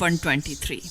123।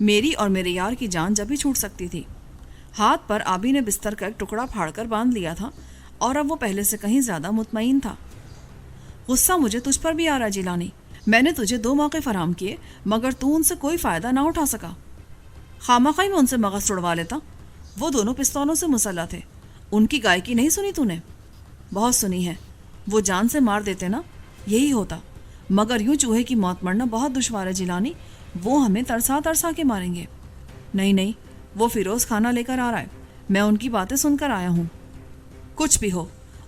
میری اور میرے یار کی جان جب ہی چھوٹ سکتی تھی۔ ہاتھ پر آبی نے بستر کا ایک ٹکڑا پھاڑ کر باندھ لیا تھا اور اب وہ پہلے سے کہیں زیادہ مطمئن تھا۔ غصہ مجھے تجھ پر بھی آ رہا جیلانی، میں نے تجھے 2 موقع فراہم کیے مگر تو ان سے کوئی فائدہ نہ اٹھا سکا۔ خامخواہ میں ان سے مغز چھڑوا لیتا، وہ دونوں پستولوں سے مسلح تھے، ان کی گائیکی نہیں سنی تو نے؟ بہت سنی ہے، وہ جان سے مار دیتے نا، یہی ہوتا، مگر یوں چوہے کی موت مرنا بہت دشوار ہے جیلانی، وہ ہمیں ترسا ترسا کے ماریں گے۔ نہیں نہیں، وہ فیروز کھانا لے کر آ رہا ہے، میں ان کی باتیں سن کر آیا ہوں۔ کچھ بھی ہو،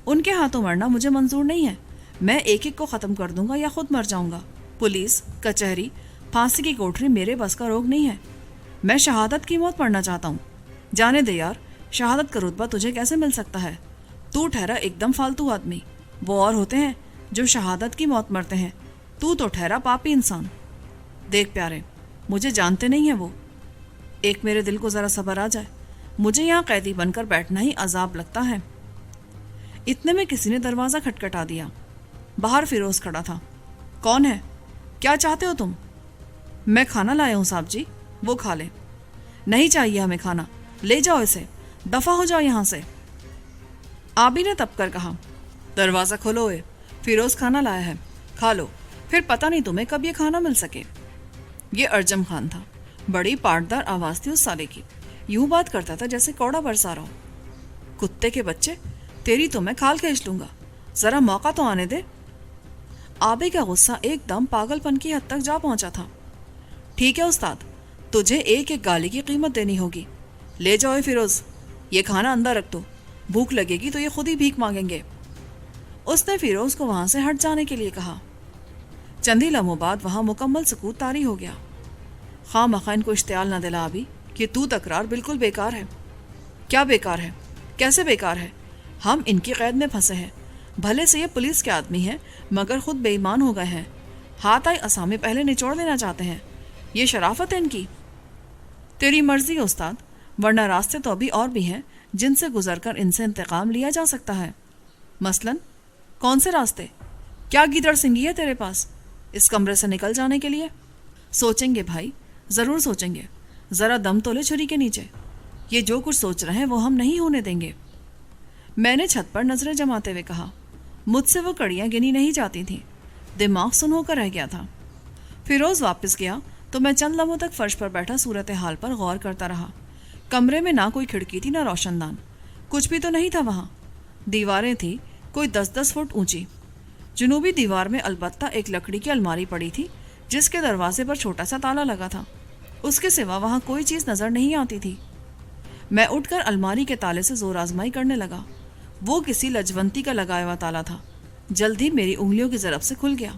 ان کے ہاتھوں مرنا مجھے منظور نہیں ہے، میں ایک ایک کو ختم کر دوں گا یا خود مر جاؤں گا۔ پولیس، کچہری، پھانسی کی کوٹری میرے بس کا روگ نہیں ہے، میں شہادت کی موت مرنا چاہتا ہوں۔ جانے دے یار، شہادت کا رتبہ تجھے کیسے مل سکتا ہے؟ تو ٹھہرا ایک دم فالتو آدمی، وہ اور ہوتے ہیں جو شہادت کی موت مرتے ہیں، تو ٹھہرا پاپی انسان۔ دیکھ پیارے، مجھے جانتے نہیں ہیں وہ، ایک میرے دل کو ذرا صبر آ جائے، مجھے یہاں قیدی بن کر بیٹھنا ہی عذاب لگتا ہے۔ اتنے میں کسی نے دروازہ کھٹکھٹا دیا، باہر فیروز کھڑا تھا۔ کون ہے؟ کیا چاہتے ہو تم؟ میں کھانا لایا ہوں صاحب جی، وہ کھا لے۔ نہیں چاہیے ہمیں کھانا، لے جاؤ اسے، دفع ہو جاؤ یہاں سے۔ آبی نے تپ کر کہا، دروازہ کھولو، فیروز کھانا لایا ہے، کھا لو، پھر پتہ نہیں تمہیں کب یہ کھانا مل سکے۔ یہ ارجم خان تھا، بڑی پاٹدار آواز تھی اس سالے کی، یوں بات کرتا تھا جیسے کوڑا برسا رہا ہو۔ کتے کے بچے، تیری تو میں کھال کھینچ لوں گا، ذرا موقع تو آنے دے۔ آبی کا غصہ ایک دم پاگل پن کی حد تک جا پہنچا تھا۔ ٹھیک ہے استاد، تجھے ایک ایک گالی کی قیمت دینی ہوگی، لے جاؤ فیروز، یہ کھانا اندر رکھ دو، بھوک لگے گی تو یہ خود ہی بھیک مانگیں گے۔ اس نے فیروز کو وہاں سے ہٹ جانے کے لیے کہا۔ چند ہی لمحوں بعد وہاں مکمل سکوت طاری ہو گیا۔ خواہ مخواہ ان کو اشتعال نہ دلا ابھی کہ تو تکرار بالکل بیکار ہے۔ کیا بیکار ہے؟ کیسے بیکار ہے؟ ہم ان کی قید میں پھنسے ہیں، بھلے سے یہ پولیس کے آدمی ہیں مگر خود بے ایمان ہو گئے ہیں، ہاتھ آئی اسامی پہلے نچوڑ دینا چاہتے ہیں، یہ شرافت ہے ان کی۔ تیری مرضی ہے استاد، ورنہ راستے تو ابھی اور بھی ہیں جن سے گزر کر ان سے انتقام لیا جا سکتا ہے۔ مثلاً کون سے راستے؟ کیا گیدڑ سنگھی ہے تیرے پاس اس کمرے سے نکل جانے کے لیے؟ سوچیں گے بھائی، ضرور سوچیں گے، ذرا دم تو لے چھری کے نیچے، یہ جو کچھ سوچ رہے ہیں وہ ہم نہیں ہونے دیں گے۔ میں نے چھت پر نظریں جماتے ہوئے کہا، مجھ سے وہ کڑیاں گنی نہیں جاتی تھیں، دماغ سن ہو کر رہ گیا تھا۔ فیروز واپس گیا تو میں چند لمحوں تک فرش پر بیٹھا صورتحال پر غور کرتا رہا۔ کمرے میں نہ کوئی کھڑکی تھی نہ روشن دان، کچھ بھی تو نہیں تھا وہاں۔ دیواریں تھیں کوئی 10-10 فٹ اونچی، جنوبی دیوار میں البتہ ایک لکڑی کی الماری پڑی تھی جس کے دروازے پر چھوٹا سا تالا لگا تھا، اس کے سوا وہاں کوئی چیز نظر نہیں آتی تھی۔ میں اٹھ کر الماری کے تالے سے زور آزمائی کرنے لگا، وہ کسی لجونتی کا لگایا ہوا تالا تھا، جلد ہی میری انگلیوں کی ضرب سے کھل گیا۔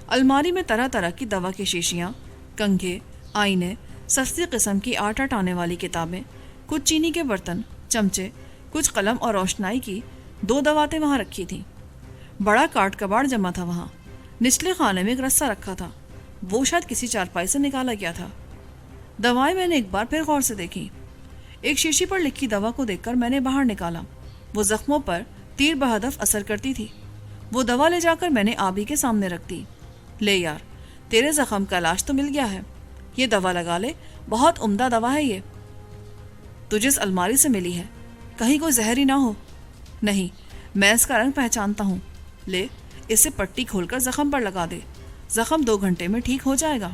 الماری میں طرح طرح کی دوا کی شیشیاں، کنگھے، آئینے، سستی قسم کی آٹا آنے والی کتابیں، کچھ چینی کے برتن، چمچے، کچھ قلم اور روشنائی کی 2 دواتیں وہاں رکھی تھیں۔ بڑا کاٹ کباڑ جمع تھا وہاں۔ نچلے خانے میں ایک رسہ رکھا تھا، وہ شاید کسی چارپائی سے نکالا گیا تھا۔ دوائیں میں نے ایک بار پھر غور سے دیکھی، ایک شیشی پر لکھی دوا کو دیکھ کر میں نے باہر نکالا، وہ زخموں پر تیر بہدف اثر کرتی تھی۔ وہ دوا لے جا کر میں نے آبی کے سامنے رکھ دی۔ لے یار، تیرے زخم کا علاج تو مل گیا ہے، یہ دوا لگا لے، بہت عمدہ دوا ہے یہ۔ تجھے اس الماری سے ملی ہے، کہیں کوئی زہر ہی نہ ہو؟ نہیں، میں اس کا رنگ پہچانتا ہوں۔ لے، اسے پٹی کھول کر زخم پر لگا دے، زخم 2 گھنٹے میں ٹھیک ہو جائے گا۔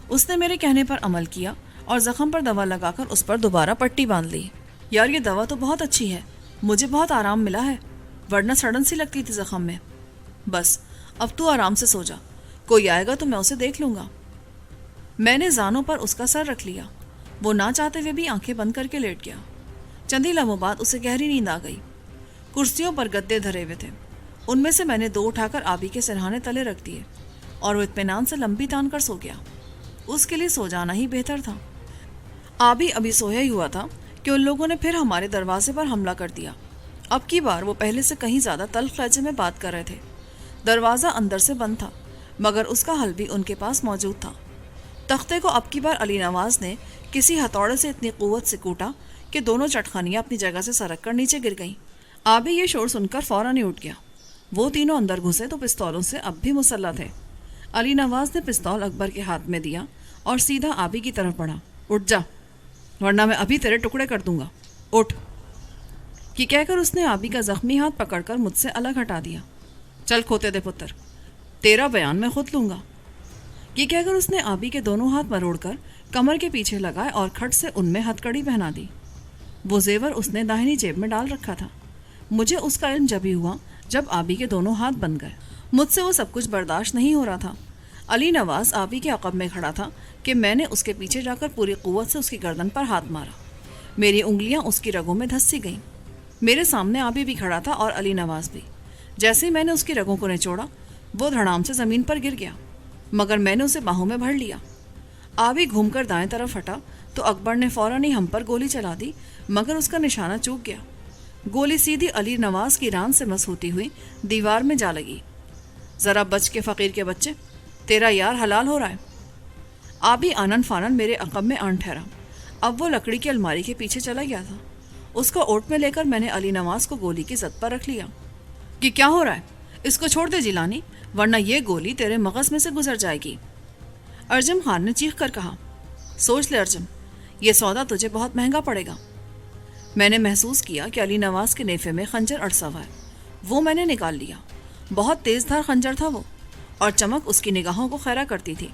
اس نے میرے کہنے پر عمل کیا اور زخم پر دوا لگا کر اس پر دوبارہ پٹی باندھ لی۔ یار یہ دوا تو بہت اچھی ہے، مجھے بہت آرام ملا ہے، ورنہ سڑن سی لگتی تھی زخم میں۔ بس اب تو آرام سے سو جا، کوئی آئے گا تو میں اسے دیکھ لوں گا۔ میں نے زانوں پر اس کا سر رکھ لیا، وہ نہ چاہتے ہوئے بھی آنکھیں بند کر کے لیٹ گیا۔ چند ہی لمحوں بعد اسے گہری نیند آ گئی۔ کرسیوں پر گدے دھرے ہوئے تھے، ان میں سے میں نے 2 اٹھا کر آبی کے سرہانے تلے رکھ دیے اور وہ اطمینان سے لمبی تان کر سو گیا۔ اس کے لیے سو جانا ہی بہتر تھا۔ آبی ابھی سویا ہی ہوا تھا کہ ان لوگوں نے پھر ہمارے دروازے پر حملہ کر دیا۔ اب کی بار وہ پہلے سے کہیں زیادہ تلخ لہجے میں بات کر رہے تھے۔ دروازہ اندر سے بند تھا مگر اس کا حل بھی ان کے پاس موجود تھا۔ تختے کو اب کی بار علی نواز نے کسی ہتھوڑے سے اتنی قوت سے کوٹا کہ دونوں چٹخانیاں اپنی جگہ سے سرک کر نیچے گر گئیں۔ آبی یہ شور سن کر فوراً ہی اٹھ گیا۔ وہ تینوں اندر گھسے تو پستولوں سے اب بھی مسلح تھے۔ علی نواز نے پستول اکبر کے ہاتھ میں دیا اور سیدھا آبی کی طرف بڑھا۔ اٹھ جا ورنہ میں ابھی تیرے ٹکڑے کر دوں گا، اٹھ۔ یہ کہہ کر اس نے آبی کا زخمی ہاتھ پکڑ کر مجھ سے الگ ہٹا دیا۔ چل کھوتے دے پتر، تیرا بیان میں خود لوں گا۔ یہ کہہ کر اس نے آبی کے دونوں ہاتھ مروڑ کر کمر کے پیچھے لگائے اور کھٹ سے ان میں ہتھ کڑی پہنا دی۔ وہ زیور اس نے داہنی جیب میں ڈال رکھا تھا۔ مجھے اس کا علم جبھی ہوا جب آبی کے دونوں ہاتھ بن گئے۔ مجھ سے وہ سب کچھ برداشت نہیں ہو رہا تھا۔ علی نواز آبی کے عقب میں کھڑا تھا کہ میں نے اس کے پیچھے جا کر پوری قوت سے اس کی گردن پر ہاتھ مارا۔ میری انگلیاں اس کی رگوں میں دھسی گئیں۔ میرے سامنے آبی بھی کھڑا تھا اور علی نواز بھی۔ جیسے ہی میں نے اس کی رگوں کو نچوڑا، وہ دھڑام سے زمین پر گر گیا، مگر میں نے اسے باہوں میں بھر لیا۔ آبی گھوم کر دائیں طرف ہٹا تو اکبر نے فوراً ہی ہم پر گولی چلا دی، مگر اس کا نشانہ چوک گیا۔ گولی سیدھی علی نواز کی ران سے مس ہوتی ہوئی دیوار میں جا لگی۔ ذرا بچ کے فقیر کے بچے، تیرا یار حلال ہو رہا ہے۔ آبی آنن فانن میرے عقب میں آن ٹھہرا۔ اب وہ لکڑی کی الماری کے پیچھے چلا گیا تھا۔ اس کو اوٹ میں لے کر میں نے علی نواز کو گولی کی زد پر رکھ لیا۔ کہ کیا ہو رہا ہے؟ اس کو چھوڑ دے جیلانی، ورنہ یہ گولی تیرے مغز میں سے گزر جائے گی۔ ارجم خان نے چیخ کر کہا۔ سوچ لے ارجم، یہ سودا تجھے بہت مہنگا پڑے گا۔ میں نے محسوس کیا کہ علی نواز کے نیفے میں خنجر اڑسا ہوا ہے۔ وہ میں نے نکال لیا۔ بہت تیز دھار خنجر تھا وہ، اور چمک اس کی نگاہوں کو خیرہ کرتی تھی۔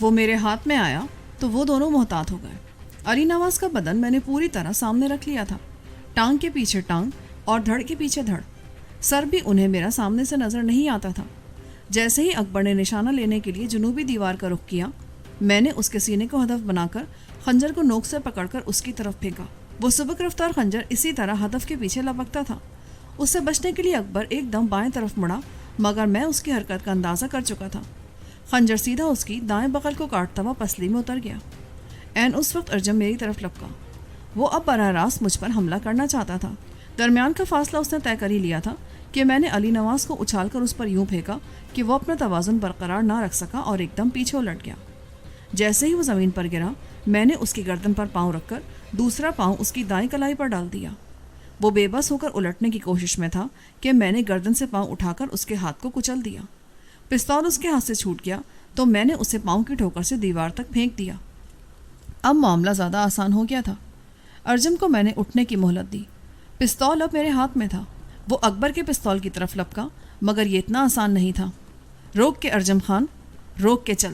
وہ میرے ہاتھ میں آیا تو وہ دونوں محتاط ہو گئے۔ علی نواز کا بدن میں نے پوری طرح سامنے رکھ لیا تھا، ٹانگ کے پیچھے ٹانگ اور دھڑ کے پیچھے دھڑ۔ سر بھی انہیں میرا سامنے سے نظر نہیں آتا تھا۔ جیسے ہی اکبر نے نشانہ لینے کے لیے جنوبی دیوار کا رخ کیا، میں نے اس کے سینے کو ہدف بنا کر خنجر کو نوک سے پکڑ کر اس کی طرف پھینکا۔ وہ سبک رفتار خنجر اسی طرح ہدف کے پیچھے لپکتا تھا۔ اس سے بچنے کے لیے اکبر ایک دم بائیں طرف مڑا، مگر میں اس کی حرکت کا اندازہ کر چکا تھا۔ خنجر سیدھا اس کی دائیں بغل کو کاٹتا ہوا پسلی میں اتر گیا۔ عین اس وقت ارجم میری طرف لپکا۔ وہ اب براہ راست مجھ پر حملہ کرنا چاہتا تھا۔ درمیان کا فاصلہ اس نے طے کر ہی لیا تھا کہ میں نے علی نواز کو اچھال کر اس پر یوں پھینکا کہ وہ اپنا توازن برقرار نہ رکھ سکا اور ایک دم پیچھے الٹ گیا۔ جیسے ہی وہ زمین پر گرا، میں نے اس کی گردن پر پاؤں رکھ کر دوسرا پاؤں اس کی دائیں کلائی پر ڈال دیا۔ وہ بے بس ہو کر الٹنے کی کوشش میں تھا کہ میں نے گردن سے پاؤں اٹھا کر اس کے ہاتھ کو کچل دیا۔ پستول اس کے ہاتھ سے چھوٹ گیا تو میں نے اسے پاؤں کی ٹھوکر سے دیوار تک پھینک دیا۔ اب معاملہ زیادہ آسان ہو گیا تھا۔ ارجم کو میں نے اٹھنے کی مہلت دی۔ پستول اب میرے ہاتھ میں تھا۔ وہ اکبر کے پستول کی طرف لپکا، مگر یہ اتنا آسان نہیں تھا۔ روک کے ارجم خان، روک کے چل۔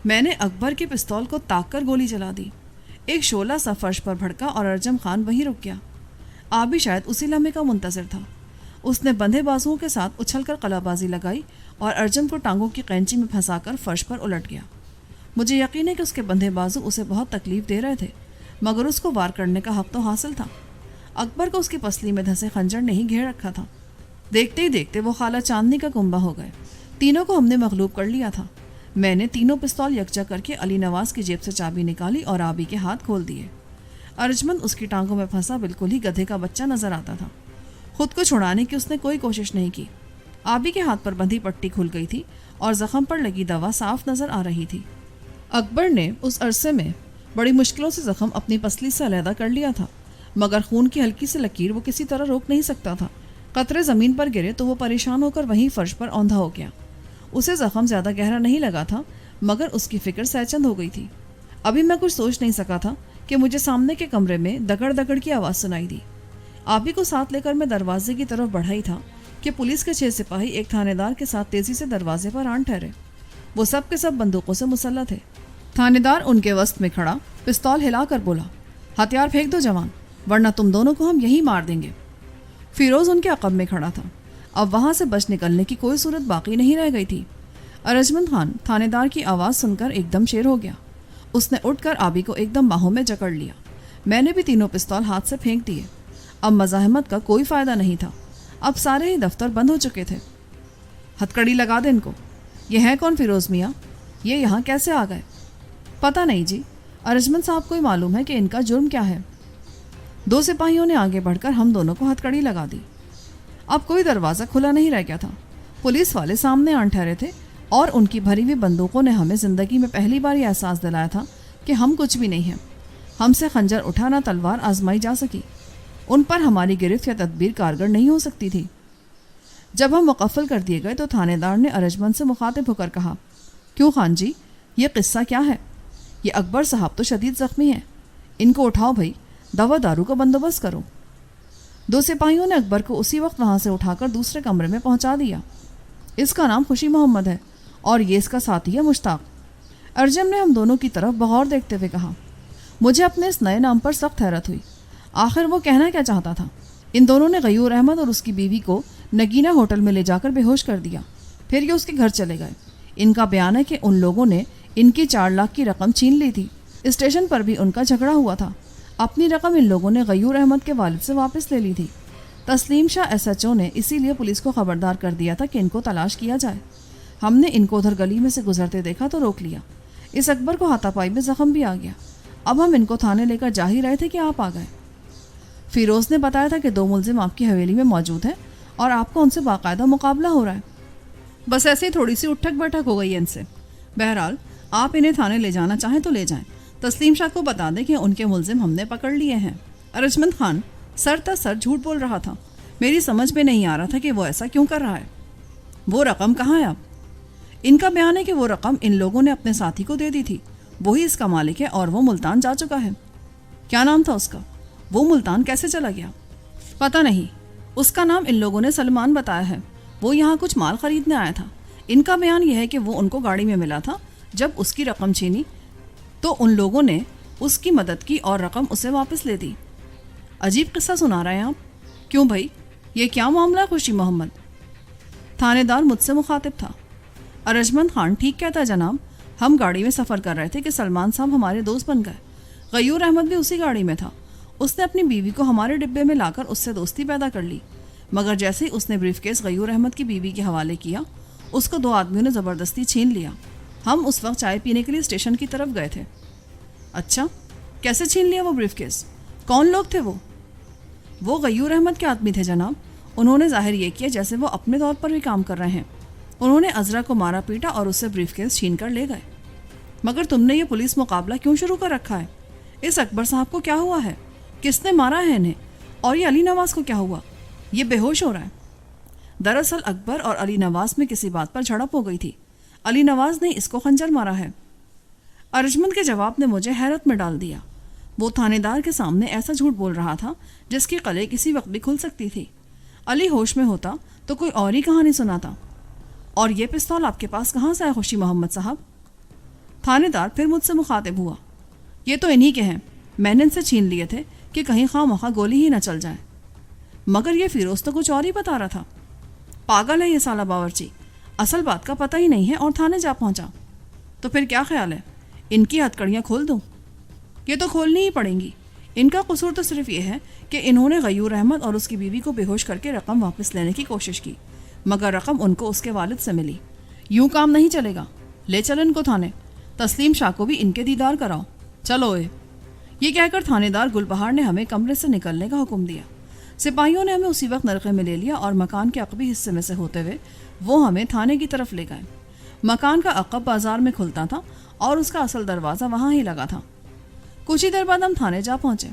میں نے اکبر کے پستول کو تاک کر گولی چلا دی۔ ایک شعلہ سا فرش پر بھڑکا اور ارجم خان وہیں رک گیا۔ آبی شاید اسی لمحے کا منتظر تھا۔ اس نے بندھے بازوؤں کے ساتھ اچھل کر قلع بازی لگائی اور ارجم کو ٹانگوں کی قینچی میں پھنسا کر فرش پر الٹ گیا۔ مجھے یقین ہے کہ اس کے بندھے بازو اسے بہت تکلیف دے رہے تھے، مگر اس کو وار کرنے کا حق تو حاصل تھا۔ اکبر کو اس کی پسلی میں دھسے خنجر نے ہی گھیر رکھا تھا۔ دیکھتے ہی دیکھتے وہ خالہ چاندنی کا کنبہ ہو گئے۔ تینوں کو ہم نے مغلوب کر لیا تھا۔ میں نے تینوں پستول یکجا کر کے علی نواز کی جیب سے چابی نکالی اور آبی کے ہاتھ کھول دیے۔ ارجمند اس کی ٹانگوں میں پھنسا بالکل ہی گدھے کا بچہ نظر آتا تھا۔ خود کو چھڑانے کی اس نے کوئی کوشش نہیں کی۔ آبی کے ہاتھ پر بندھی پٹی کھل گئی تھی اور زخم پر لگی دوا صاف نظر آ رہی تھی۔ اکبر نے اس عرصے میں بڑی مشکلوں سے زخم اپنی پسلی سے علیحدہ کر لیا تھا، مگر خون کی ہلکی سی لکیر وہ کسی طرح روک نہیں سکتا تھا۔ قطرے زمین پر گرے تو وہ پریشان ہو کر وہیں فرش پر اوندھا ہو گیا۔ اسے زخم زیادہ گہرا نہیں لگا تھا، مگر اس کی فکر سہچند ہو گئی تھی۔ ابھی میں کچھ سوچ نہیں سکا تھا کہ مجھے سامنے کے کمرے میں دگڑ دگڑ کی آواز سنائی دی۔ آبی کو ساتھ لے کر میں دروازے کی طرف بڑھا ہی تھا کہ پولیس کے 6 سپاہی ایک تھانے دار کے ساتھ تیزی سے دروازے پر آن ٹھہرے۔ وہ سب کے سب بندوقوں سے مسلح تھے۔ تھانے دار ان کے وسط میں کھڑا پستول ہلا کر بولا، ہتھیار پھینک دو جوان، ورنہ تم دونوں کو ہم یہی مار دیں گے۔ فیروز ان کے عقب میں کھڑا تھا۔ اب وہاں سے بچ نکلنے کی کوئی صورت باقی نہیں رہ گئی تھی۔ ارجمند خان تھانے دار کی آواز سن کر ایک دم شیر ہو گیا۔ اس نے اٹھ کر آبی کو ایک دم باہوں میں جکڑ لیا۔ میں نے بھی تینوں پستول ہاتھ سے پھینک دیے۔ اب مزاحمت کا کوئی فائدہ نہیں تھا۔ اب سارے ہی دفتر بند ہو چکے تھے۔ ہتھکڑی لگا دے ان کو۔ یہ ہے کون فیروز میاں؟ یہ یہاں کیسے آ گئے؟ پتہ نہیں جی، ارجمند صاحب کو ہی معلوم ہے کہ ان کا جرم کیا ہے۔ 2 سپاہیوں نے آگے بڑھ کر ہم دونوں کو ہتھکڑی لگا دی۔ اب کوئی دروازہ کھلا نہیں رہ گیا تھا۔ پولیس والے سامنے آن ٹھہرے تھے اور ان کی بھری ہوئی بندوقوں نے ہمیں زندگی میں پہلی بار یہ احساس دلایا تھا کہ ہم کچھ بھی نہیں ہیں۔ ہم سے خنجر اٹھا نہ تلوار آزمائی جا سکی۔ ان پر ہماری گرفت یا تدبیر کارگر نہیں ہو سکتی تھی۔ جب ہم مقفل کر دیے گئے تو تھانے دار نے ارجمند سے مخاطب ہو کر کہا، کیوں خان جی، یہ قصہ کیا ہے؟ یہ اکبر صاحب تو شدید زخمی ہیں، ان کو اٹھاؤ بھائی، دوا دارو کا بندوبست کرو۔ 2 سپاہیوں نے اکبر کو اسی وقت وہاں سے اٹھا کر دوسرے کمرے میں پہنچا دیا۔ اس کا نام خوشی محمد ہے اور یہ اس کا ساتھی ہے مشتاق۔ ارجم نے ہم دونوں کی طرف بغور دیکھتے ہوئے کہا۔ مجھے اپنے اس نئے نام پر سخت حیرت ہوئی، آخر وہ کہنا کیا چاہتا تھا؟ ان دونوں نے غیور احمد اور اس کی بیوی کو نگینہ ہوٹل میں لے جا کر بے ہوش کر دیا، پھر یہ اس کے گھر چلے گئے۔ ان کا بیان ہے کہ ان لوگوں نے ان کی 4 لاکھ کی رقم چھین لی تھی۔ اسٹیشن پر بھی ان کا جھگڑا ہوا تھا، اپنی رقم ان لوگوں نے غیور احمد کے والد سے واپس لے لی تھی۔ تسلیم شاہ SHO نے اسی لیے پولیس کو خبردار کر دیا تھا کہ ان کو تلاش کیا جائے۔ ہم نے ان کو ادھر گلی میں سے گزرتے دیکھا تو روک لیا۔ اس اکبر کو ہاتھا پائی میں زخم بھی آ گیا۔ اب ہم ان کو تھانے لے کر جا ہی رہے تھے کہ آپ آ گئے۔ فیروز نے بتایا تھا کہ 2 ملزم آپ کی حویلی میں موجود ہیں اور آپ کا ان سے باقاعدہ مقابلہ ہو رہا ہے۔ بس ایسے ہی تھوڑی سی اٹھک بیٹھک ہو گئی ہے ان سے۔ بہرحال آپ انہیں تھانے لے جانا چاہیں تو لے جائیں، تسلیم شاہ کو بتا دیں کہ ان کے ملزم ہم نے پکڑ لیے ہیں۔ ارجمند خان سر تا سر جھوٹ بول رہا تھا، میری سمجھ میں نہیں آ رہا تھا کہ وہ ایسا کیوں کر رہا ہے۔ وہ رقم کہاں ہے اب؟ ان کا بیان ہے کہ وہ رقم ان لوگوں نے اپنے ساتھی کو دے دی تھی، وہی اس کا مالک ہے اور وہ ملتان جا چکا ہے۔ کیا نام تھا اس کا؟ وہ ملتان کیسے چلا گیا؟ پتہ نہیں، اس کا نام ان لوگوں نے سلمان بتایا ہے۔ وہ یہاں کچھ مال خریدنے آیا تھا۔ ان کا بیان یہ ہے کہ وہ ان کو گاڑی میں ملا تھا، جب اس کی رقم چھینی تو ان لوگوں نے اس کی مدد کی اور رقم اسے واپس لے دی۔ عجیب قصہ سنا رہے ہیں آپ۔ کیوں بھائی، یہ کیا معاملہ ہے خوشی محمد؟ تھانے دار مجھ سے مخاطب تھا۔ ارجمند خان ٹھیک کہتا ہے جناب، ہم گاڑی میں سفر کر رہے تھے کہ سلمان صاحب ہمارے دوست بن گئے۔ غیور احمد بھی اسی گاڑی میں تھا۔ اس نے اپنی بیوی کو ہمارے ڈبے میں لا کر اس سے دوستی پیدا کر لی، مگر جیسے ہی اس نے بریف کیس غیور احمد کی بیوی کے حوالے کیا، اس کو 2 آدمیوں نے زبردستی چھین لیا۔ ہم اس وقت چائے پینے کے لیے اسٹیشن کی طرف گئے تھے۔ اچھا، کیسے چھین لیا وہ بریف کیس؟ کون لوگ تھے وہ؟ وہ غیور احمد کے آدمی تھے جناب۔ انہوں نے ظاہر یہ کیا جیسے وہ اپنے طور پر بھی کام کر رہے ہیں۔ انہوں نے عذرا کو مارا پیٹا اور اس سے بریف کیس چھین کر لے گئے۔ مگر تم نے یہ پولیس مقابلہ کیوں شروع کر رکھا ہے؟ اس اکبر صاحب کو کیا ہوا ہے؟ کس نے مارا ہے انہیں؟ اور یہ علی نواز کو کیا ہوا؟ یہ بے ہوش ہو رہا ہے۔ دراصل اکبر اور علی نواز میں کسی بات پر جھڑپ ہو گئی تھی۔ علی نواز نے اس کو خنجر مارا ہے۔ ارجمند کے جواب نے مجھے حیرت میں ڈال دیا۔ وہ تھانے دار کے سامنے ایسا جھوٹ بول رہا تھا جس کی قلعے کسی وقت بھی کھل سکتی تھی۔ علی ہوش میں ہوتا تو کوئی اور ہی کہانی سناتا۔ اور یہ پستول آپ کے پاس کہاں سے ہے خوشی محمد صاحب؟ تھانے دار پھر مجھ سے مخاطب ہوا۔ یہ تو انہی کے ہیں، میں نے ان سے چھین لیے تھے کہ کہیں خواہ مخواہ گولی ہی نہ چل جائے۔ مگر یہ فیروز تو کچھ اور ہی بتا رہا تھا۔ پاگل ہے یہ سالہ باورچی، اصل بات کا پتہ ہی نہیں ہے اور تھانے جا پہنچا۔ تو پھر کیا خیال ہے، ان کی ہتکڑیاں کھول دوں؟ یہ تو کھولنی ہی پڑیں گی۔ ان کا قصور تو صرف یہ ہے کہ انہوں نے غیور احمد اور اس کی بیوی کو بے ہوش کر کے رقم واپس لینے کی کوشش کی، مگر رقم ان کو اس کے والد سے ملی۔ یوں کام نہیں چلے گا، لے چل ان کو تھانے۔ تسلیم شاہ کو بھی ان کے دیدار کراؤ، چلو اے۔ یہ کہہ کر تھانے دار گل بہار نے ہمیں کمرے سے نکلنے کا حکم دیا۔ سپاہیوں نے ہمیں اسی وقت نرخے میں لے لیا اور مکان کے عقبی حصے میں سے ہوتے ہوئے وہ ہمیں تھانے کی طرف لے گئے۔ مکان کا عقب بازار میں کھلتا تھا اور اس کا اصل دروازہ وہاں ہی لگا تھا۔ کچھ ہی دیر بعد ہم تھانے جا پہنچے۔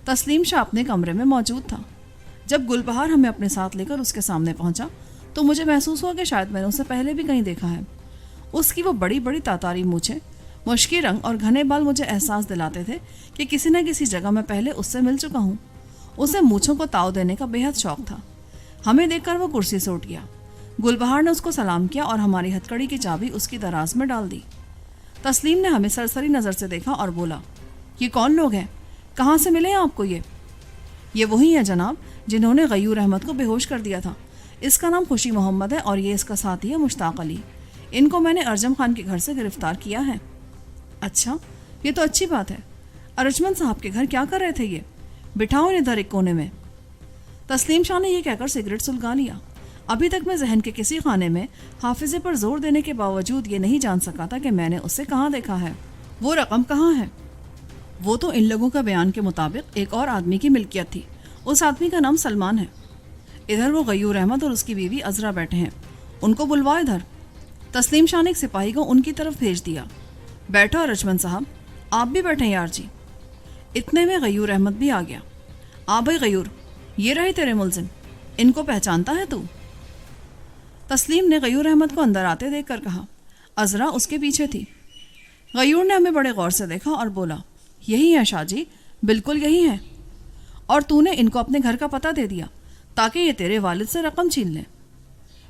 تسلیم شاہ اپنے کمرے میں موجود تھا۔ جب گل بہار ہمیں اپنے ساتھ لے کر اس کے سامنے پہنچا تو مجھے محسوس ہوا کہ شاید میں نے اسے پہلے بھی کہیں دیکھا ہے۔ اس کی وہ بڑی بڑی تاتاری مونچھیں، مشکی رنگ اور گھنے بال مجھے احساس دلاتے تھے کہ کسی نہ کسی جگہ میں پہلے اس سے مل چکا ہوں۔ اسے مونچھوں کو تاؤ دینے کا بے حد شوق تھا۔ ہمیں دیکھ کر وہ کرسی سے اٹھ گیا۔ گل بہار نے اس کو سلام کیا اور ہماری ہتکڑی کی چابی اس کی دراز میں ڈال دی۔ تسلیم نے ہمیں سرسری نظر سے دیکھا اور بولا، یہ کون لوگ ہیں؟ کہاں سے ملے ہیں آپ کو یہ وہی ہیں جناب جنہوں نے غیور احمد کو بے ہوش کر دیا تھا۔ اس کا نام خوشی محمد ہے اور یہ اس کا ساتھی ہے مشتاق علی۔ ان کو میں نے ارجم خان کے گھر سے گرفتار کیا ہے۔ اچھا، یہ تو اچھی بات ہے۔ ارجمند صاحب کے گھر کیا کر رہے تھے یہ؟ بٹھاؤ انہیں ادھر ایک کونے میں۔ تسلیم شاہ نے یہ کہہ کر سگریٹ سلگا لیا۔ ابھی تک میں ذہن کے کسی خانے میں حافظے پر زور دینے کے باوجود یہ نہیں جان سکا تھا کہ میں نے اسے کہاں دیکھا ہے۔ وہ رقم کہاں ہے؟ وہ تو ان لوگوں کا بیان کے مطابق ایک اور آدمی کی ملکیت تھی۔ اس آدمی کا نام سلمان ہے۔ ادھر وہ غیور احمد اور اس کی بیوی عذرا بیٹھے ہیں، ان کو بلواؤ ادھر۔ تسلیم شاہ نے ایک سپاہی کو ان کی طرف بھیج دیا۔ بیٹھو ارجمند صاحب، آپ بھی بیٹھیں یار جی۔ اتنے میں غیور احمد بھی آ گیا۔ آ بھائی غیور، یہ رہے تیرے ملزم، ان کو پہچانتا ہے تو؟ تسلیم نے غیور احمد کو اندر آتے دیکھ کر کہا۔ عذرا اس کے پیچھے تھی۔ غیور نے ہمیں بڑے غور سے دیکھا اور بولا، یہی ہے شاہ جی، بالکل یہی ہے، اور تو نے ان کو اپنے گھر کا پتہ دے دیا تاکہ یہ تیرے والد سے رقم چھین لیں۔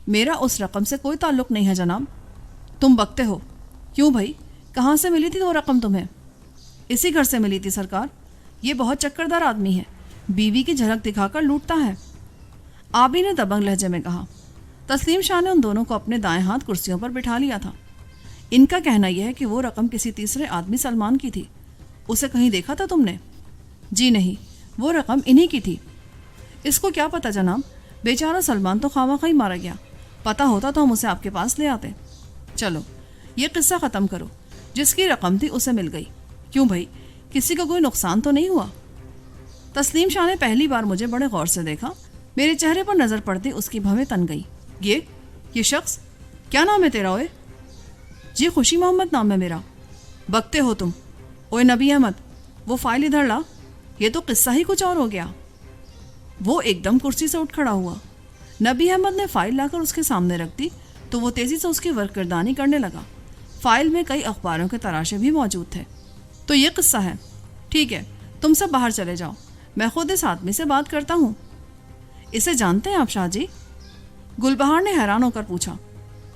میرا اس رقم سے کوئی تعلق نہیں ہے جناب۔ تم بکتے ہو۔ کیوں بھائی، کہاں سے ملی تھی وہ رقم تمہیں؟ اسی گھر سے ملی تھی سرکار۔ یہ بہت چکردار آدمی ہے، بیوی کی جھلک دکھا کر لوٹتا ہے، آبی نے دبنگ لہجے میں کہا۔ تسلیم شاہ نے ان دونوں کو اپنے دائیں ہاتھ کرسیوں پر بٹھا لیا تھا۔ ان کا کہنا یہ ہے کہ وہ رقم کسی تیسرے آدمی سلمان کی تھی۔ اسے کہیں دیکھا تھا تم نے؟ جی نہیں، وہ رقم انہی کی تھی۔ اس کو کیا پتا جناب، بیچارہ سلمان تو خواہ مارا گیا، پتہ ہوتا تو ہم اسے آپ کے پاس لے آتے۔ چلو یہ قصہ ختم کرو، جس کی رقم تھی اسے مل گئی۔ کیوں بھائی، کسی کو کوئی نقصان تو نہیں ہوا؟ تسلیم شاہ نے پہلی بار مجھے بڑے غور سے دیکھا۔ میرے چہرے پر نظر پڑتی اس کی بھویں تن گئی۔ یہ شخص، کیا نام ہے تیرا؟ اوئے جی خوشی محمد نام ہے میرا۔ بکتے ہو تم۔ اوئے نبی احمد، وہ فائل ادھر لا، یہ تو قصہ ہی کچھ اور ہو گیا۔ وہ ایک دم کرسی سے اٹھ کھڑا ہوا۔ نبی احمد نے فائل لا کر اس کے سامنے رکھ دی تو وہ تیزی سے اس کی ورق گردانی کرنے لگا۔ فائل میں کئی اخباروں کے تراشے بھی موجود تھے۔ تو یہ قصہ ہے، ٹھیک ہے، تم سب باہر چلے جاؤ، میں خود اس آدمی سے بات کرتا ہوں۔ اسے جانتے ہیں آپ شاہ جی؟ گلبہار نے حیران ہو کر پوچھا۔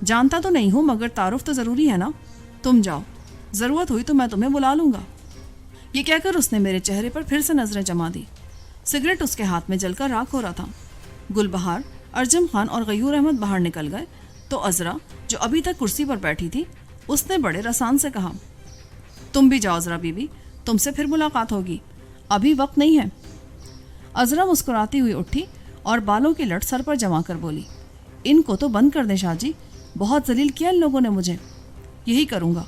جانتا تو نہیں ہوں، مگر تعارف تو ضروری ہے نا۔ تم جاؤ، ضرورت ہوئی تو میں تمہیں بلا لوں گا۔ یہ کہہ کر اس نے میرے چہرے پر پھر سے نظریں جما دی۔ سگریٹ اس کے ہاتھ میں جل کر راکھ ہو رہا تھا۔ گلبہار، ارجم خان اور غیور احمد باہر نکل گئے تو عذرا، جو ابھی تک کرسی پر بیٹھی تھی، اس نے بڑے رسان سے کہا، تم بھی جاؤ عذرا بی بی، تم سے پھر ملاقات ہوگی، ابھی وقت نہیں ہے۔ عذرا مسکراتی ہوئی اٹھی اور بالوں کی لٹ سر پر جما کر بولی، ان کو تو بند کر دیں شاہ جی، بہت ذلیل کیا ان لوگوں نے مجھے۔ یہی کروں گا،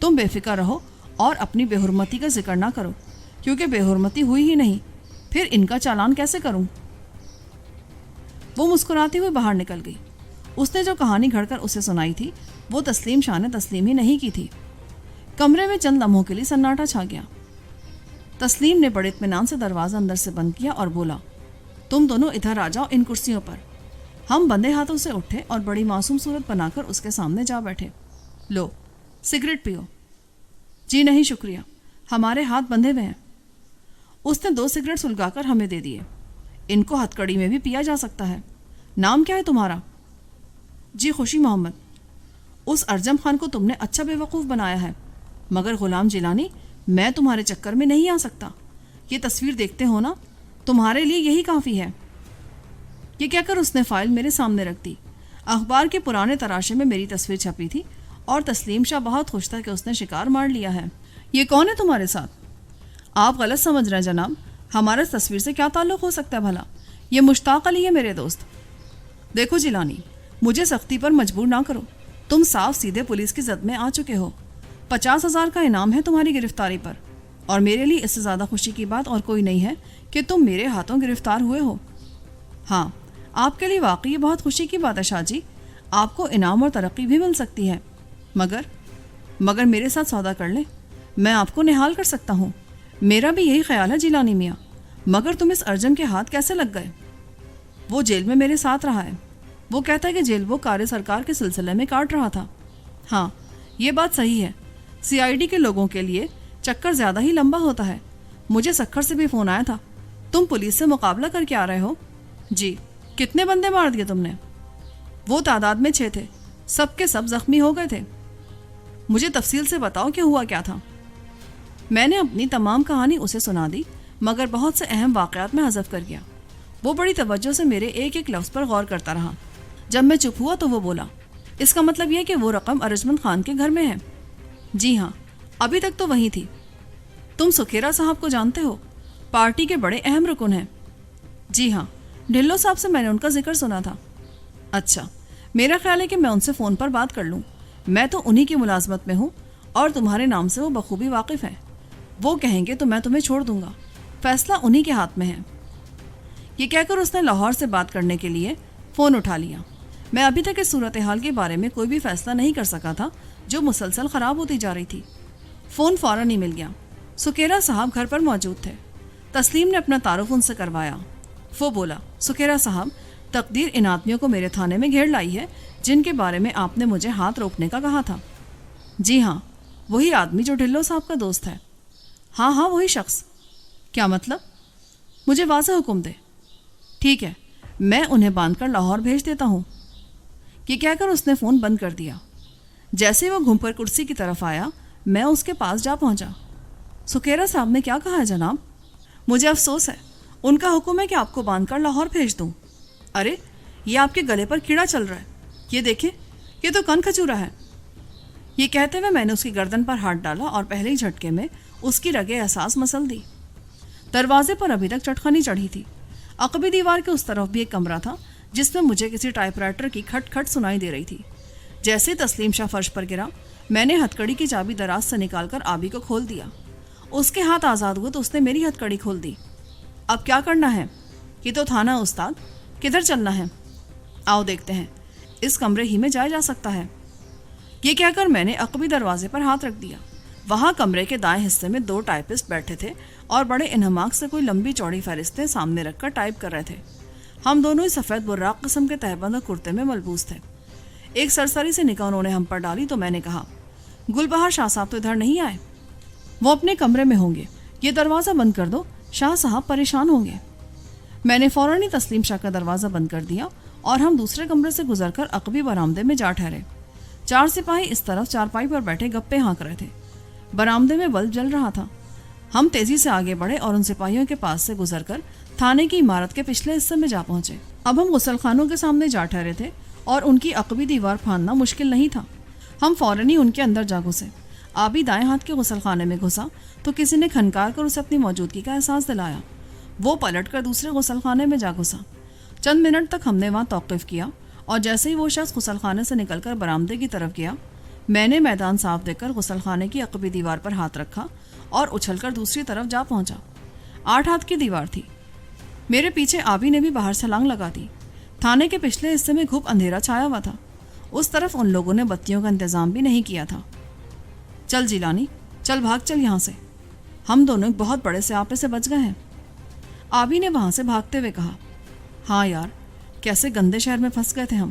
تم بے فکر رہو اور اپنی بے حرمتی کا ذکر نہ کرو، کیونکہ بے حرمتی ہوئی ہی نہیں، پھر ان کا چالان کیسے کروں؟ وہ مسکراتی ہوئی باہر نکل گئی۔ اس نے جو کہانی گھڑ کر اسے سنائی تھی وہ تسلیم شاہ نے تسلیم ہی نہیں کی تھی۔ کمرے میں چند لمحوں کے لیے سناٹا چھا گیا۔ تسلیم نے بڑے اطمینان سے دروازہ اندر سے بند کیا اور بولا، تم دونوں ادھر آ جاؤ ان کرسیوں پر۔ ہم بندے ہاتھوں سے اٹھے اور بڑی معصوم صورت بنا کر اس کے سامنے جا بیٹھے۔ لو سگریٹ پیو۔ جی نہیں شکریہ، ہمارے ہاتھ بندھے ہوئے ہیں۔ اس نے 2 سگریٹ سلگا کر ہمیں دے دیے۔ ان کو ہتھ کڑی میں بھی پیا جا سکتا ہے۔ نام کیا ہے تمہارا؟ جی خوشی محمد۔ اس ارجم خان کو تم نے اچھا بے وقوف بنایا ہے، مگر غلام جیلانی، میں تمہارے چکر میں نہیں آ سکتا۔ یہ تصویر دیکھتے ہو نا، تمہارے لیے یہی کافی ہے۔ یہ کہہ کر اس نے فائل میرے سامنے رکھ دی۔ اخبار کے پرانے تراشے میں میری تصویر چھپی تھی اور تسلیم شاہ بہت خوش تھا کہ اس نے شکار مار لیا ہے۔ یہ کون ہے تمہارے ساتھ؟ آپ غلط سمجھ رہے ہیں جناب، ہمارے تصویر سے کیا تعلق ہو سکتا ہے بھلا؟ یہ مشتاق علی ہے میرے دوست۔ دیکھو جیلانی، مجھے سختی پر مجبور نہ کرو، تم صاف سیدھے پولیس کی زد میں آ چکے ہو۔ 50,000 کا انعام ہے تمہاری گرفتاری پر، اور میرے لیے اس سے زیادہ خوشی کی بات اور کوئی نہیں ہے کہ تم میرے ہاتھوں گرفتار ہوئے ہو۔ ہاں، آپ کے لیے واقعی بہت خوشی کی بات ہے شاہ جی، آپ کو انعام اور ترقی بھی مل سکتی ہے، مگر میرے ساتھ سودا کر لیں، میں آپ کو نہال کر سکتا ہوں۔ میرا بھی یہی خیال ہے جیلانی میاں، مگر تم اس ارجم کے ہاتھ کیسے لگ گئے؟ وہ جیل میں میرے ساتھ رہا ہے، وہ کہتا ہے کہ جیل وہ کار سرکار کے سلسلے میں کاٹ رہا تھا۔ ہاں یہ بات صحیح ہے، CID کے لوگوں کے لیے چکر زیادہ ہی لمبا ہوتا ہے۔ مجھے سکھر سے بھی فون آیا تھا، تم پولیس سے مقابلہ کر کے آ رہے ہو؟ جی۔ کتنے بندے مار دیے تم نے؟ وہ تعداد میں 6 تھے، سب کے سب زخمی ہو گئے تھے۔ مجھے تفصیل سے بتاؤ کہ ہوا کیا تھا۔ میں نے اپنی تمام کہانی اسے سنا دی، مگر بہت سے اہم واقعات میں حذف کر گیا۔ وہ بڑی توجہ سے میرے ایک ایک لفظ پر غور کرتا رہا۔ جب میں چپ ہوا تو وہ بولا، اس کا مطلب یہ کہ وہ رقم ارجمند خان کے گھر میں ہے؟ جی ہاں، ابھی تک تو وہیں تھی۔ تم سکھیرا صاحب کو جانتے ہو؟ پارٹی کے بڑے اہم رکن ہیں۔ جی ہاں، ڈھلو صاحب سے میں نے ان کا ذکر سنا تھا۔ اچھا، میرا خیال ہے کہ میں ان سے فون پر بات کر لوں، میں تو انہی کی ملازمت میں ہوں اور تمہارے نام سے وہ بخوبی واقف ہیں۔ وہ کہیں گے تو میں تمہیں چھوڑ دوں گا، فیصلہ انہی کے ہاتھ میں ہے۔ یہ کہہ کر اس نے لاہور سے بات کرنے کے لیے فون اٹھا لیا۔ میں ابھی تک اس صورتحال کے بارے میں کوئی بھی فیصلہ نہیں کر سکا تھا جو مسلسل خراب ہوتی جا رہی تھی۔ فون فوراً ہی مل گیا۔ سکھیرا صاحب گھر پر موجود تھے۔ تسلیم نے اپنا تعارف ان سے کروایا۔ وہ بولا، سکھیرا صاحب، تقدیر ان آدمیوں کو میرے تھانے میں گھیر لائی ہے جن کے بارے میں آپ نے مجھے ہاتھ روکنے کا کہا تھا۔ جی ہاں، وہی آدمی جو ڈھلو صاحب کا دوست ہے۔ ہاں ہاں وہی شخص۔ کیا مطلب؟ مجھے واضح حکم دے۔ ٹھیک ہے، میں انہیں باندھ کر لاہور بھیج دیتا ہوں۔ یہ کہہ کر اس نے فون بند کر دیا۔ جیسے وہ گھوم کر کرسی کی طرف آیا، میں اس کے پاس جا پہنچا۔ سکھیرا صاحب نے کیا کہا ہے جناب؟ مجھے افسوس ہے، ان کا حکم ہے کہ آپ کو باندھ کر لاہور بھیج دوں۔ ارے یہ آپ کے گلے پر کیڑا چل رہا ہے، یہ دیکھیں، یہ تو کن کھجورا ہے۔ یہ کہتے ہوئے میں نے اس کی گردن پر ہاتھ ڈالا اور پہلے ہی جھٹکے میں اس کی رگیں احساس مسل دی۔ دروازے پر ابھی تک چٹخنی چڑھی تھی۔ عقبی دیوار کے اس طرف بھی ایک کمرہ تھا جس میں مجھے کسی ٹائپ رائٹر کی کھٹ کھٹ سنائی دے رہی تھی۔ جیسے تسلیم شاہ فرش پر گرا، میں نے ہتھکڑی کی چابی دراز سے نکال کر آبی کو کھول دیا۔ اس کے ہاتھ آزاد ہوئے تو اس نے میری ہتھکڑی کھول دی۔ اب کیا کرنا ہے؟ یہ تو تھانہ استاد، کدھر چلنا ہے؟ آؤ دیکھتے ہیں، اس کمرے ہی میں جایا جا سکتا ہے۔ یہ کہہ کر میں نے عقبی دروازے پر ہاتھ رکھ دیا۔ وہاں کمرے کے دائیں حصے میں 2 ٹائپسٹ بیٹھے تھے اور بڑے انہماک سے کوئی لمبی چوڑی فہرستیں سامنے رکھ کر ٹائپ کر رہے تھے۔ ہم دونوں ہی سفید براق قسم کے تہبند اور کرتے میں ملبوس تھے۔ ایک سرسری سے نگاہ انہوں نے ہم پر ڈالی تو میں نے کہا، گل بہار شاہ صاحب تو ادھر نہیں آئے؟ وہ اپنے کمرے میں ہوں گے، یہ دروازہ بند کر دو، شاہ صاحب پریشان ہوں گے۔ میں نے فوراً ہی تسلیم شاہ کا دروازہ بند کر دیا اور ہم دوسرے کمرے سے گزر کر عقبی برآمدے میں جا ٹھہرے۔ 4 سپاہی اس طرف چارپائی پر بیٹھے گپے ہانک رہے تھے۔ برآمدے میں بلب جل رہا تھا۔ ہم تیزی سے آگے بڑھے اور ان سپاہیوں کے پاس سے گزر کر تھانے کی عمارت کے پچھلے حصے میں جا پہنچے۔ اب ہم غسل خانوں کے سامنے جا ٹھہرے تھے اور ان کی عقبی دیوار پھاندنا مشکل نہیں تھا۔ ہم فوراً ہی ان کے اندر جا گھسے۔ آبی دائیں ہاتھ کے غسل خانے میں گھسا تو کسی نے کھنکار کر اسے اپنی موجودگی کا احساس دلایا۔ وہ پلٹ کر دوسرے غسل خانے میں جا گھسا۔ چند منٹ تک ہم نے وہاں توقف کیا اور جیسے ہی وہ شخص غسل خانے سے نکل کر برآمدے کی طرف گیا، میں نے میدان صاف دیکھ کر غسل خانے کی عقبی دیوار پر ہاتھ رکھا اور اچھل کر دوسری طرف جا پہنچا۔ 8 ہاتھ کی دیوار تھی۔ میرے پیچھے آبی نے بھی باہر چھلانگ لگا دی۔ تھانے کے پچھلے حصے میں گھپ اندھیرا چھایا ہوا تھا۔ اس طرف ان لوگوں نے بتیوں کا انتظام بھی نہیں کیا تھا۔ چل جیلانی، چل بھاگ چل یہاں سے، ہم دونوں ایک بہت بڑے سے آپے سے بچ گئے ہیں۔ آبی نے وہاں سے بھاگتے ہوئے کہا، ہاں یار، کیسے گندے شہر میں پھنس گئے تھے ہم،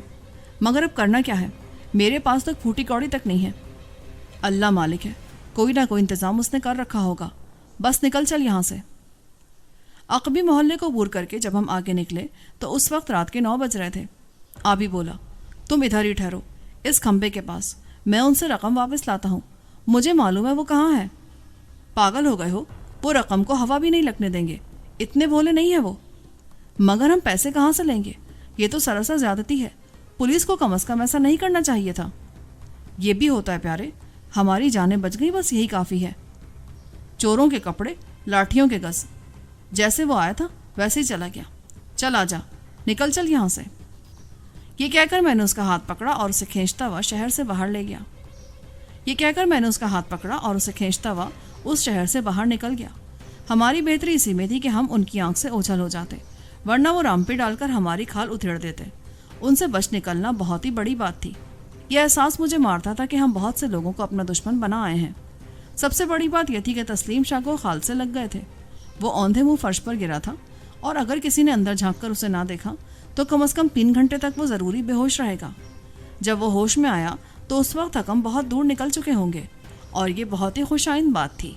مگر اب کرنا کیا ہے، میرے پاس تک پھوٹی کوڑی تک نہیں ہے۔ اللہ مالک ہے، کوئی نہ کوئی انتظام اس نے کر رکھا ہوگا، بس نکل چل یہاں سے۔ عقبی محلے کو عبور کر کے جب ہم آگے نکلے تو اس وقت رات کے 9 بج رہے تھے۔ آبی بولا، تم ادھر ہی ٹھہرو، اس کھمبے کے پاس، میں ان سے رقم واپس لاتا ہوں، مجھے معلوم ہے وہ کہاں ہے۔ پاگل ہو گئے ہو، وہ رقم کو ہوا بھی نہیں لگنے دیں گے، اتنے بھولے نہیں ہیں وہ۔ مگر ہم پیسے کہاں سے لیں گے، یہ تو سراسر زیادتی ہے، پولیس کو کم از کم ایسا نہیں کرنا چاہیے تھا۔ یہ بھی ہوتا ہے پیارے، ہماری جانیں بچ گئی، بس یہی کافی ہے۔ چوروں کے کپڑے، لاٹھیوں کے گز، جیسے وہ آیا تھا ویسے ہی چلا گیا، چل آ جا، نکل چل یہاں سے۔ یہ کہہ کر میں نے اس کا ہاتھ پکڑا اور اسے کھینچتا ہوا شہر سے باہر لے گیا۔ اس شہر سے باہر نکل گیا۔ ہماری بہتری اسی میں تھی کہ ہم ان کی آنکھ سے اوجھل ہو جاتے، ورنہ وہ رامپی ڈال کر ہماری کھال اتھیڑ دیتے۔ ان سے بچ نکلنا بہت ہی بڑی بات تھی۔ یہ احساس مجھے مارتا تھا کہ ہم بہت سے لوگوں کو اپنا دشمن بنا آئے ہیں۔ سب سے بڑی بات یہ تھی کہ تسلیم شاہ کو خال سے لگ گئے تھے۔ وہ اوندھے منہ فرش پر گرا تھا اور اگر کسی نے اندر جھانک کر اسے نہ دیکھا تو کم از کم 3 گھنٹے تک وہ ضروری بے ہوش رہے گا۔ جب وہ ہوش میں آیا تو اس وقت حکم بہت دور نکل چکے ہوں گے، اور یہ بہت ہی خوش آئند بات تھی۔